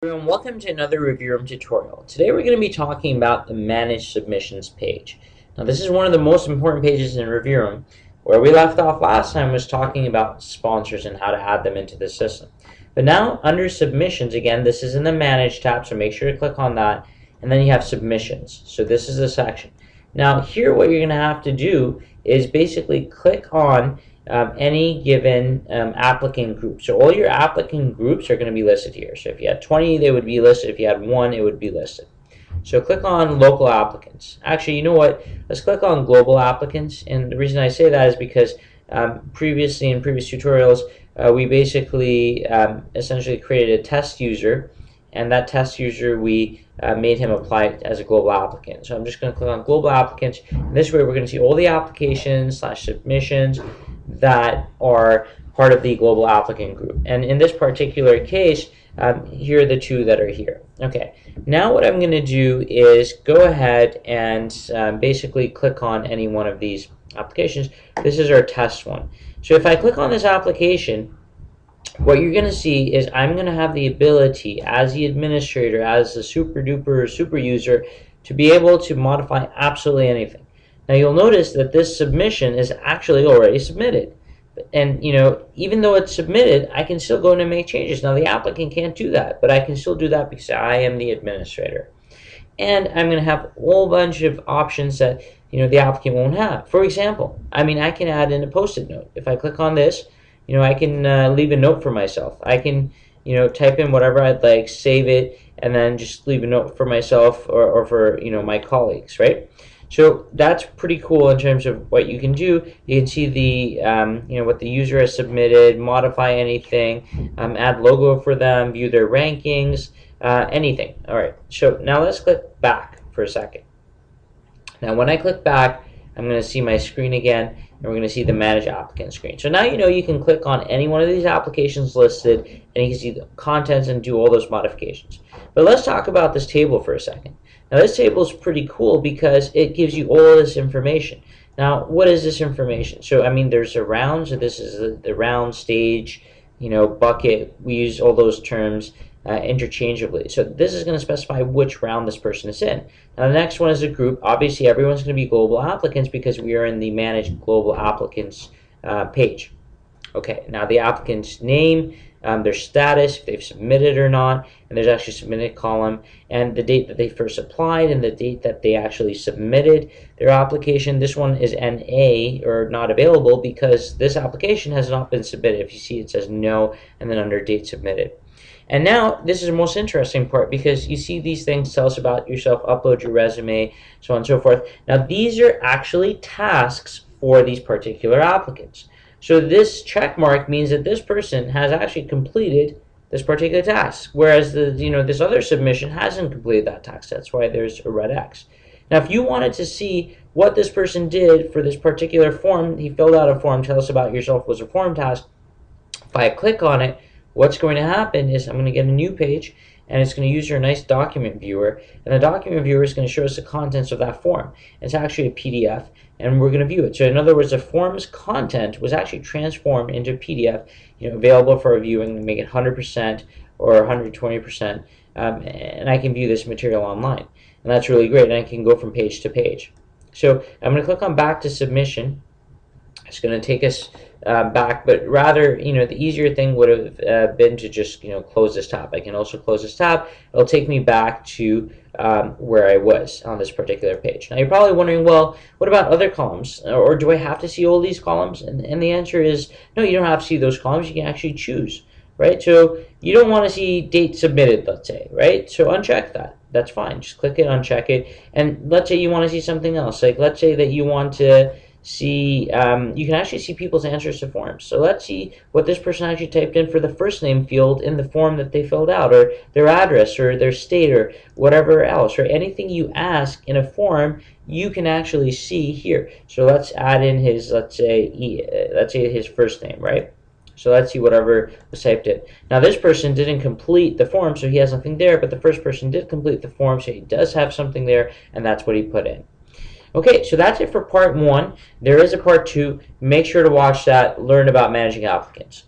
Everyone, welcome to another Review Room tutorial. Today we're going to be talking about the Manage Submissions page. Now this is one of the most important pages in Review Room. Where we left off last time was talking about sponsors and how to add them into the system. But now under Submissions, again, this is in the Manage tab, so make sure to click on that. And then you have Submissions. So this is the section. Now here what you're going to have to do is basically click on any given applicant group. So all your applicant groups are going to be listed here. So if you had 20, they would be listed. If you had 1, it would be listed. So click on local applicants. Actually, you know what? Let's click on global applicants. And the reason I say that is because previously in previous tutorials, we basically essentially created a test user. And that test user, we made him apply as a global applicant. So I'm just going to click on global applicants. And this way, we're going to see all the applications / submissions that are part of the global applicant group. And in this particular case, here are the 2 that are here. Okay, now what I'm going to do is go ahead and basically click on any one of these applications. This is our test one. So if I click on this application, what you're going to see is I'm going to have the ability as the administrator, as the super duper super user, to be able to modify absolutely anything. Now you'll notice that this submission is actually already submitted. And even though it's submitted, I can still go in and make changes. Now the applicant can't do that, but I can still do that because I am the administrator. And I'm going to have a whole bunch of options that the applicant won't have. For example, I can add in a post-it note. If I click on this, I can leave a note for myself. I can type in whatever I'd like, save it, and then just leave a note for myself or for my colleagues, right? So that's pretty cool in terms of what you can do. You can see the what the user has submitted, modify anything, add logo for them, view their rankings, anything. All right. So now let's click back for a second. Now when I click back, I'm going to see my screen again, and we're going to see the Manage Applicant screen. So now you can click on any one of these applications listed, and you can see the contents and do all those modifications. But let's talk about this table for a second. Now this table is pretty cool because it gives you all this information. Now what is this information? So there's a round, so this is the round, stage, bucket. We use all those terms interchangeably. So this is going to specify which round this person is in. Now the next one is a group. Obviously everyone's going to be global applicants because we are in the Manage Global Applicants page. Okay, now the applicant's name, their status, if they've submitted or not, and there's actually a submitted column, and the date that they first applied and the date that they actually submitted their application. This one is NA, or not available, because this application has not been submitted. If you see, it says no, and then under date submitted. And now this is the most interesting part, because you see these things tell us about yourself, upload your resume, so on and so forth. Now these are actually tasks for these particular applicants. So this check mark means that this person has actually completed this particular task, whereas this other submission hasn't completed that task. That's why there's a red X. Now if you wanted to see what this person did for this particular form, he filled out a form, tell us about yourself was a form task. If I click on it, what's going to happen is I'm going to get a new page, and it's going to use your nice document viewer, and the document viewer is going to show us the contents of that form. It's actually a PDF, and we're going to view it. So in other words, the form's content was actually transformed into a PDF, available for viewing, and make it 100% or 120%, and I can view this material online, and that's really great. And I can go from page to page. So I'm going to click on Back to Submission. It's going to take us back, but rather, the easier thing would have been to just, close this tab. I can also close this tab. It'll take me back to where I was on this particular page. Now you're probably wondering, well, what about other columns? Or do I have to see all these columns? And the answer is, no, you don't have to see those columns. You can actually choose, right? So you don't want to see date submitted, let's say, right? So uncheck that. That's fine. Just click it, uncheck it. And let's say you want to see something else. Like let's say that you want to see, you can actually see people's answers to forms. So let's see what this person actually typed in for the first name field in the form that they filled out, or their address, or their state, or whatever else, or anything you ask in a form, you can actually see here. So let's add in his, let's say his first name, right? So let's see whatever was typed in. Now this person didn't complete the form, so he has nothing there, but the first person did complete the form, so he does have something there, and that's what he put in. Okay, so that's it for part 1. There is a part 2. Make sure to watch that, learn about managing applicants.